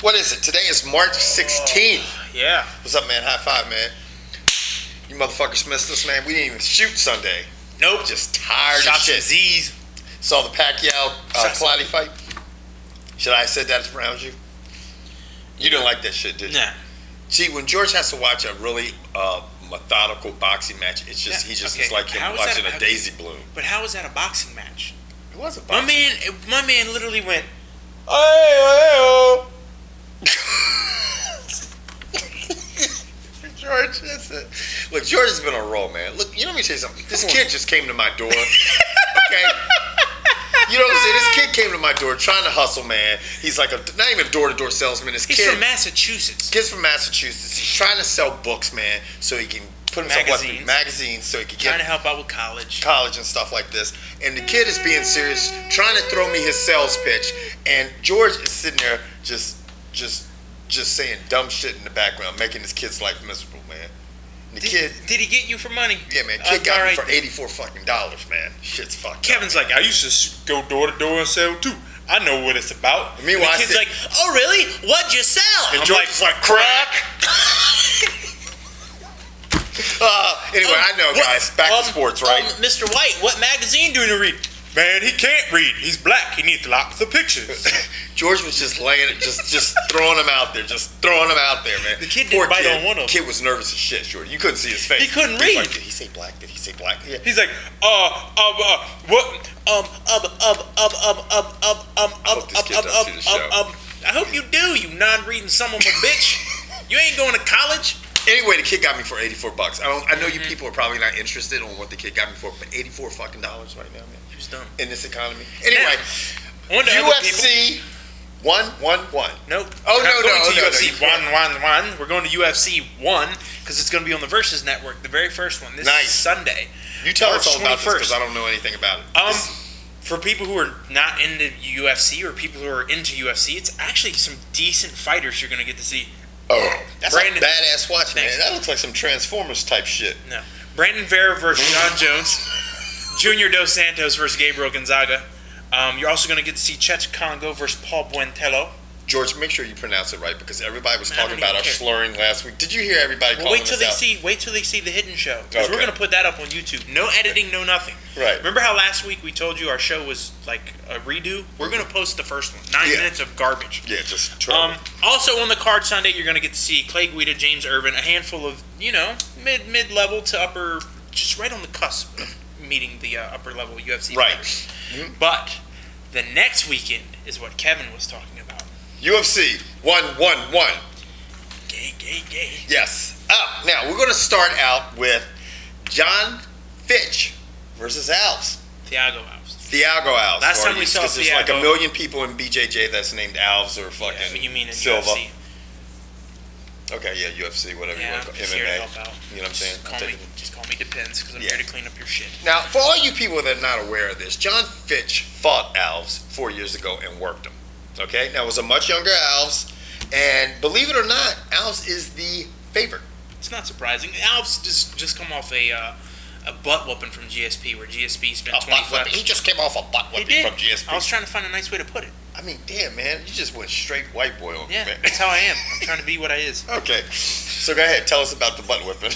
What is it? Today is March 16th. Yeah. What's up, man? High five, man. You motherfuckers missed us, man. We didn't even shoot Sunday. Nope. Just tired Shot of shit. some Z's. Saw the Pacquiao Clottey fight. Should I have said that around you? You didn't like that shit, did you? Nah. See, when George has to watch a really methodical boxing match, it's just is like him watching a daisy bloom. But how is that a boxing match? It was a boxing match. My man literally went, oh. George, that's it. Look, George has been on a roll, man. Look, let me tell you something. This kid just came to my door. Okay? You know what I'm saying? This kid came to my door trying to hustle, man. He's like not even a door-to-door salesman. He's from Massachusetts. Kid's from Massachusetts. He's trying to sell books, man, so he can put himself up in magazines, so he can trying to help out with college and stuff like this. And the kid is being serious, trying to throw me his sales pitch, and George is sitting there just saying dumb shit in the background, making his kid's life miserable, man. And the kid, did he get you for money? Yeah, man. Kid got me for $84 fucking dollars, man. Shit's fucked. Kevin's like, I used to go door to door and sell too. I know what it's about. And meanwhile, the kid's like, oh really? What'd you sell? And George's like, crack. Anyway, I know, guys. Back to sports, right? Mr. White, what magazine do you read? Man, he can't read. He's black. He needs lots of pictures. George was just laying it, just throwing them out there, man. The kid didn't bite on one of them. The kid was nervous as shit, George. You couldn't see his face. He couldn't read. Like, did he say black? Did he say black? Yeah. He's like, what? I hope you do, you non-reading son of a bitch. You ain't going to college. Anyway, the kid got me for $84. I know you people are probably not interested on what the kid got me for, but $84 fucking dollars right now, man. He was dumb. In this economy. Anyway, now, UFC 111. Nope. Oh, no. UFC 111. We're going to UFC 1 because it's going to be on the Versus Network, the very first one. This is Sunday. You tell us all about this because I don't know anything about it. For people who are not into UFC or people who are into UFC, it's actually some decent fighters you're going to get to see. Oh, that's a badass watch, man. That looks like some Transformers type shit. No. Brandon Vera versus John Jones. Junior Dos Santos versus Gabriel Gonzaga. You're also going to get to see Chet Congo versus Paul Buentello. George, make sure you pronounce it right because everybody was talking about our slurring last week. Did you hear everybody calling us out? Wait till they see the hidden show. Because we're going to put that up on YouTube. No editing, no nothing. Right. Remember how last week we told you our show was like a redo? We're going to post the first one. 9 minutes of garbage. Yeah, just trouble. Also on the card Sunday, you're going to get to see Clay Guida, James Irvin, a handful of, mid-level to upper, just right on the cusp of meeting the upper-level UFC fighters. Mm-hmm. But the next weekend is what Kevin was talking about. UFC 111. Gay. Yes. Now, we're going to start out with John Fitch versus Alves. Thiago Alves. Last time we saw Thiago. There's like a million people in BJJ that's named Alves or fucking you mean in Silva. UFC. Okay, yeah, UFC, whatever you want to call it. MMA. Here to help out. You know what I'm saying? Just call me Depends because I'm here to clean up your shit. Now, for all you people that are not aware of this, John Fitch fought Alves 4 years ago and worked him. Okay? Now, it was a much younger Alves, and believe it or not, Alves is the favorite. It's not surprising. Alves just come off a butt whooping from GSP, where GSP spent 25. He just came off a butt whooping from GSP. I was trying to find a nice way to put it. I mean, damn, man, you just went straight white boy on me, man. That's how I am. I'm trying to be what I is. Okay, so go ahead, tell us about the butt whipping.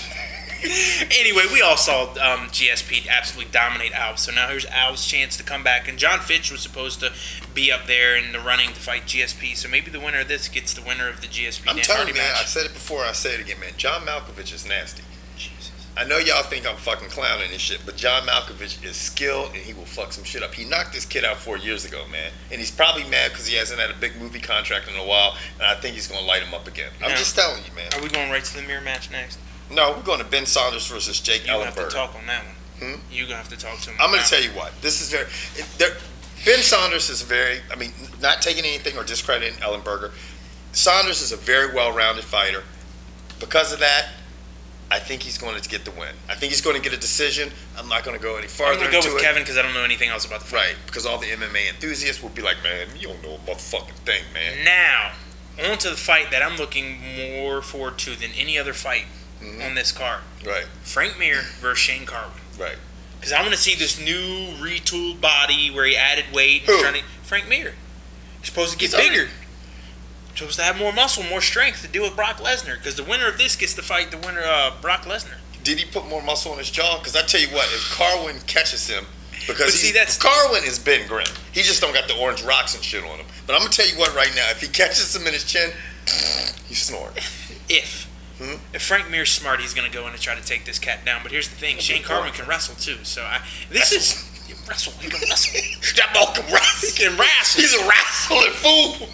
Anyway, we all saw GSP absolutely dominate Alves, so now here's Alves' chance to come back, and John Fitch was supposed to be up there in the running to fight GSP, so maybe the winner of this gets the winner of the GSP. I'm telling you, man, I said it before, I say it again, man, John Malkovich is nasty. Jesus. I know y'all think I'm fucking clowning and shit, but John Malkovich is skilled and he will fuck some shit up. He knocked this kid out 4 years ago, man. And he's probably mad because he hasn't had a big movie contract in a while, and I think he's going to light him up again. I'm just telling you, man. Are we going right to the mirror match next? No, we're going to Ben Saunders versus Jake Ellenberger. You're going to have to talk on that one. You're going to have to talk to him. I'm going to tell you what. This is Ben Saunders is not taking anything or discrediting Ellenberger. Saunders is a very well-rounded fighter. Because of that, I think he's going to get the win. I think he's going to get a decision. I'm not going to go any farther into it. I'm going to go with Kevin because I don't know anything else about the fight. Right, because all the MMA enthusiasts will be like, man, you don't know a motherfucking thing, man. Now, on to the fight that I'm looking more forward to than any other fight on this card. Right. Frank Mir versus Shane Carwin. Right. Because I'm going to see this new retooled body where he added weight. Who? Frank Mir. He's supposed to get bigger. supposed to have more muscle, more strength to deal with Brock Lesnar, because the winner of this gets to fight the winner Brock Lesnar. Did he put more muscle on his jaw? Because I tell you what, if Carwin catches him, because Carwin is Ben Grimm. He just don't got the orange rocks and shit on him. But I'm gonna tell you what right now, if he catches him in his chin, he's snoring. If Frank Mir's smart, he's gonna go in and try to take this cat down. But here's the thing: Shane Carwin can wrestle too. So He can wrestle. That ball can wrestle. He can wrestle. He's a wrestling fool.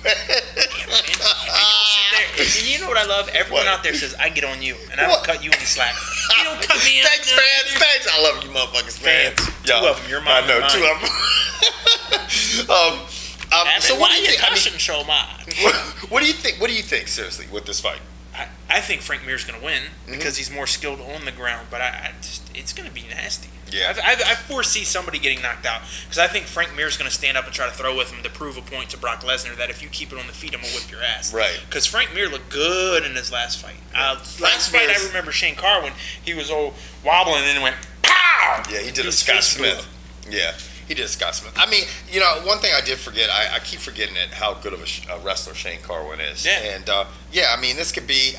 And you know what I love? Everyone out there says, I get on you, and I don't cut you any slack. You don't cut me in. Thanks, fans. Thanks. I love you, motherfuckers. Fans. Two of them. Your mom. I know, two of them. So what do you think? I shouldn't show mine. What do you think? What do you think, seriously, with this fight? I think Frank Mir's going to win because he's more skilled on the ground, but it's going to be nasty. Yeah. I foresee somebody getting knocked out because I think Frank Mir's going to stand up and try to throw with him to prove a point to Brock Lesnar that if you keep it on the feet, I'm going to whip your ass. Right. Because Frank Mir looked good in his last fight. Last fight, I remember Shane Carwin, he was all wobbling and then went, pow! Yeah, he did a Scott Smith. Yeah. He did Scott Smith. I mean, you know, one thing I did forget, I keep forgetting it, how good of a wrestler Shane Carwin is. Yeah. And, I mean, this could be,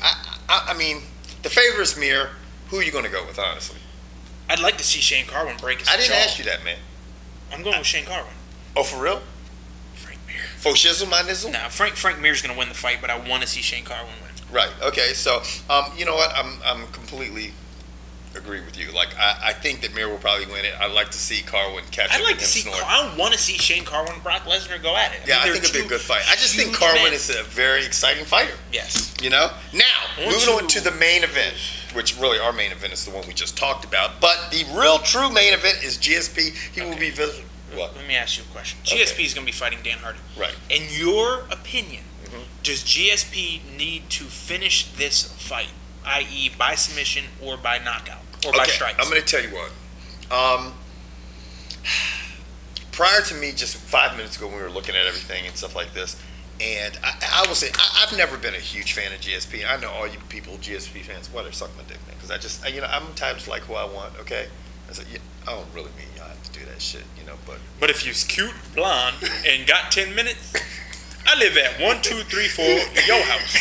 I mean, the favorite is Mir. Who are you going to go with, honestly? I'd like to see Shane Carwin break his jaw. I didn't ask you that, man. I'm going with Shane Carwin. Oh, for real? Frank Mir. For shizzle, my nizzle? No, Frank Mir's going to win the fight, but I want to see Shane Carwin win. Right. Okay. So, you know what? I'm completely agree with you. Like, I think that Mir will probably win it. I'd like to see Carwin catch him. I'd like to see. I want to see Shane Carwin and Brock Lesnar go at it. I think it'd be a good fight. I just think Carwin is a very exciting fighter. Yes. You know. Now, moving on to the main event, which really our main event is the one we just talked about. But the real true main event is GSP. He will be visiting. What? Let me ask you a question. GSP is going to be fighting Dan Hardy. Right. In your opinion, does GSP need to finish this fight, i.e., by submission or by knockout? Or by strikes? I'm going to tell you what. Prior to me, just 5 minutes ago, when we were looking at everything and stuff like this, and I will say, I've never been a huge fan of GSP. I know all you people, GSP fans, whatever, suck my dick, man. Because I just, you know, I'm type to like who I want, okay? I said, yeah, I don't really mean y'all have to do that shit, you know, But if you're cute, blonde, and got 10 minutes, I live at 1, 2, 3, 4 your house.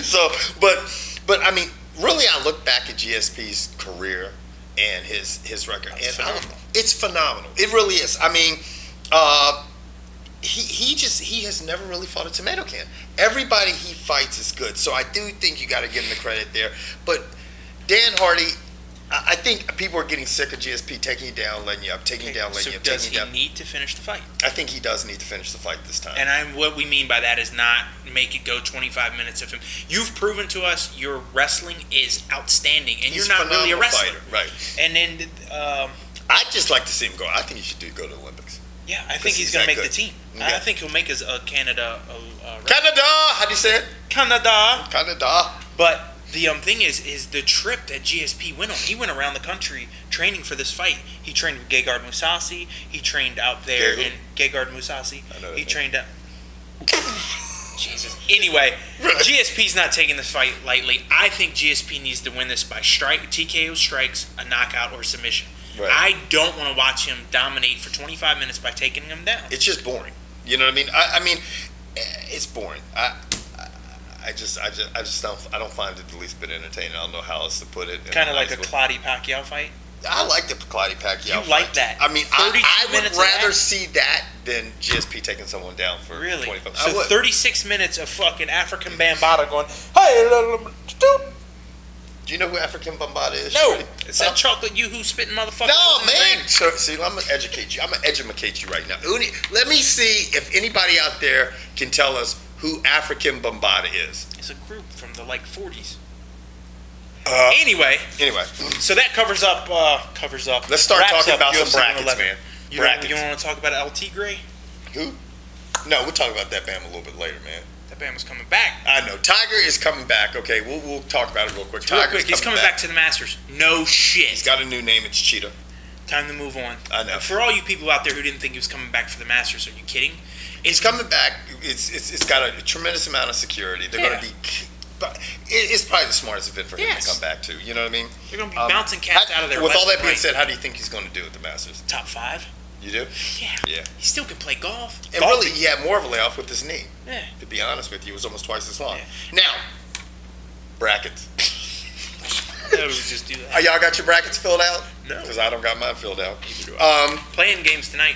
So, but I mean, really, I look back at GSP's career and his record, and it's phenomenal. It really is. I mean, he has never really fought a tomato can. Everybody he fights is good, so I do think you got to give him the credit there. But Dan Hardy, I think people are getting sick of GSP taking you down, letting you up, taking you down, letting you up, taking you down. Does he need to finish the fight? I think he does need to finish the fight this time. And what we mean by that is not make it go 25 minutes of him. You've proven to us your wrestling is outstanding, and you're not really a wrestler. Fighter, right. And then I'd just like to see him go. I think he should go to the Olympics. Yeah, I think he's going to make the team. Yeah. I think he'll make his Canada. Canada! How do you say it? Canada. But the thing is the trip that GSP went on. He went around the country training for this fight. He trained with Gegard Mousasi. He trained out there in Gegard Mousasi. He trained out. Jesus. Anyway, GSP's not taking this fight lightly. I think GSP needs to win this by TKO strikes, a knockout, or submission. Right. I don't want to watch him dominate for 25 minutes by taking him down. It's just boring. You know what I mean? I mean, it's boring. I just don't find it the least bit entertaining. I don't know how else to put it. Kind of like a Clottey Pacquiao fight. I like the Clottey Pacquiao fight. You like that? I mean, I would rather see that than GSP taking someone down for 25. So 36 minutes of fucking African Bambaataa going, hey, little dude. Do you know who African Bambaataa is? No, it's that chocolate yoo-hoo spitting motherfucker. No, man. So, see, I'm gonna educate you. I'm gonna educate you right now. Let me see if anybody out there can tell us who African Bambaataa is. It's a group from the 40s. Anyway, so that covers up. Let's start talking about some brackets, man. You want to talk about El Tigre? Who? No, we'll talk about that Bam a little bit later, man. That Bama's coming back. I know. Tiger is coming back. Okay, we'll talk about it real quick. He's coming back to the Masters. No shit. He's got a new name. It's Cheetah. Time to move on. I know. For all you people out there who didn't think he was coming back for the Masters, are you kidding? He's coming back. It's got a tremendous amount of security. They're going to be. It's probably the smartest event for him to come back to. You know what I mean? They're going to be bouncing cats out of their. With all that being said, how do you think he's going to do at the Masters? Top 5. You do? Yeah. Yeah. He still can play golf. And really, he had more of a layoff with his knee. Yeah. To be honest with you, it was almost twice as long. Yeah. Now, brackets. I was just do that. Y'all got your brackets filled out? No. Because I don't got mine filled out. Neither do I. Playing games tonight.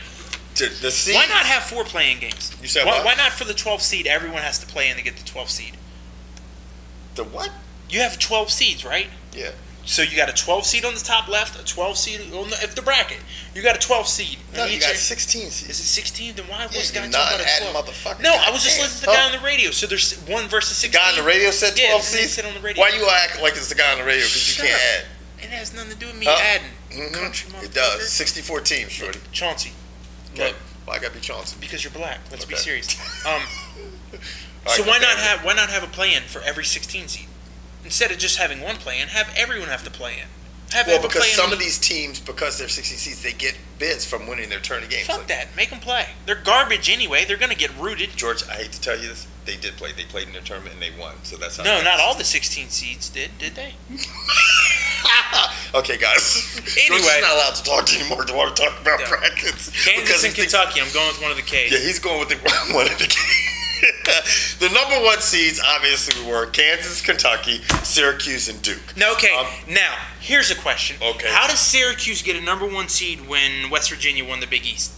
The seeds. Why not have 4 playing games? You said why, what? why not for the 12th seed? Everyone has to play in to get the 12th seed. The what? You have 12 seeds, right? Yeah. So you got a 12 seed on the top left, a 12 seed on the bracket. You got a 12 seed. No, you got 16 seeds. Is it 16? Then why was the guy you're talking not about a adding 12? motherfucker. No, I was just listening to the guy on the radio. So there's 1 versus 16. The guy on the radio said 12 Yeah, seeds? said on the radio. Why you act like it's the guy on the radio because you Shut can't up. add? It has nothing to do with me adding. Country motherfucker. It does. 64 teams, shorty. Chauncey. Okay. Look, Why I gotta be Chauncey? because you're black. Let's be Okay. serious. So Alright, why okay. not have a play-in for every 16 seed? Instead of just having one play-in, have everyone have to play in. Well, because some of these teams, because they're 60 seeds, they get bids from winning their tourney games. Fuck that. Make them play. They're garbage anyway. They're going to get rooted. George, I hate to tell you this, they did play. They played in their tournament and they won. So that's how. No, not all the 16 seeds did they? Okay, guys. Anyway. George is not allowed to talk to you anymore. Do you want to talk about brackets? Kansas and Kentucky. I'm going with one of the K's. Yeah, he's going with one of the K's. The number 1 seeds obviously were Kansas, Kentucky, Syracuse, and Duke. No, okay. Now, here's a question. Okay. How does Syracuse get a number 1 seed when West Virginia won the Big East?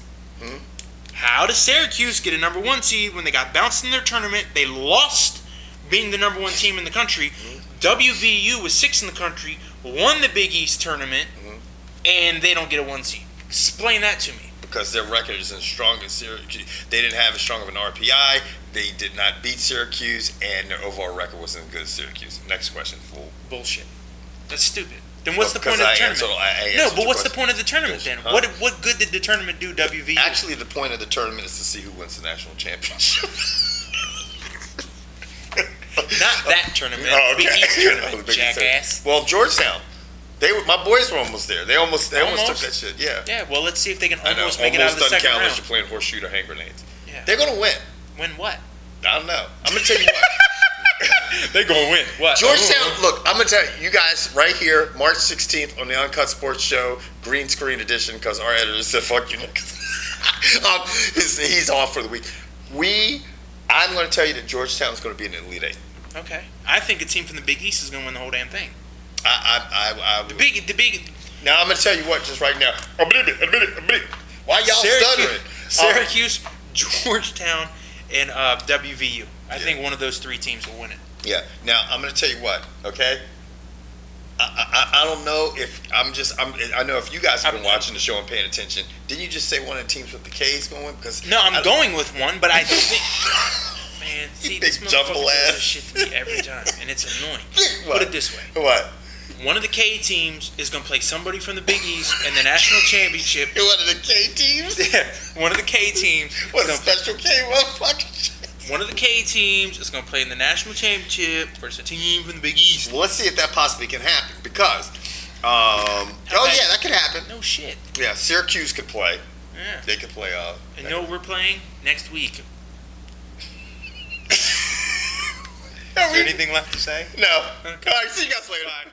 How does Syracuse get a number 1 seed when they got bounced in their tournament? They lost being the number 1 team in the country. WVU was 6th in the country, won the Big East tournament, and they don't get a 1 seed. Explain that to me. Because their record isn't strong as Syracuse. They didn't have as strong of an RPI. They did not beat Syracuse, and their overall record wasn't as good as Syracuse. Next question, fool. Bullshit. That's stupid. Then what's the point of the tournament? No, but what's the point of the tournament then? Huh? What good did the tournament do, WVU? Actually, the point of the tournament is to see who wins the national championship. Not that tournament. Oh, okay. Big East tournament, The Big East jackass. tournament. Well, Georgetown. My boys were almost there. They almost took that shit. Yeah. Yeah, well, let's see if they can I know. almost make it out of the doesn't second count round. unless you're playing horseshoe or hand grenades. Yeah. They're gonna win. Win what? I don't know. I'm gonna tell you what. They're going to win. What? Georgetown, look, I'm going to tell you guys right here, March 16th on the Uncut Sports Show, green screen edition, because our editor said, fuck you, niggas. He's off for the week. I'm going to tell you that Georgetown's going to be in the Elite Eight. Okay. I think a team from the Big East is going to win the whole damn thing. The big. Now, I'm going to tell you what, just right now. Why y'all stuttering? Syracuse, Georgetown, and WVU. I think one of those 3 teams will win it. Yeah. Now, I'm going to tell you what, okay? I don't know if I know if you guys have been watching the show and paying attention. Didn't you just say one of the teams with the K's going? Because no, I'm going with one, but I think, man, see, this big motherfucker jumble does ass. this shit to me every time, and it's annoying. What? Put it this way: What? one of the K teams is going to play somebody from the Big East in the national championship. One of the K teams? Yeah, one of the K teams. What a special K motherfucker. One of the K teams is going to play in the national championship versus a team from the Big East. Well, let's see if that possibly can happen because, yeah, that could happen. No shit. Yeah, Syracuse could play. Yeah. They could play. And you know what we're playing next week? Is there anything left to say? No. Okay. All right, see you guys later. Bye.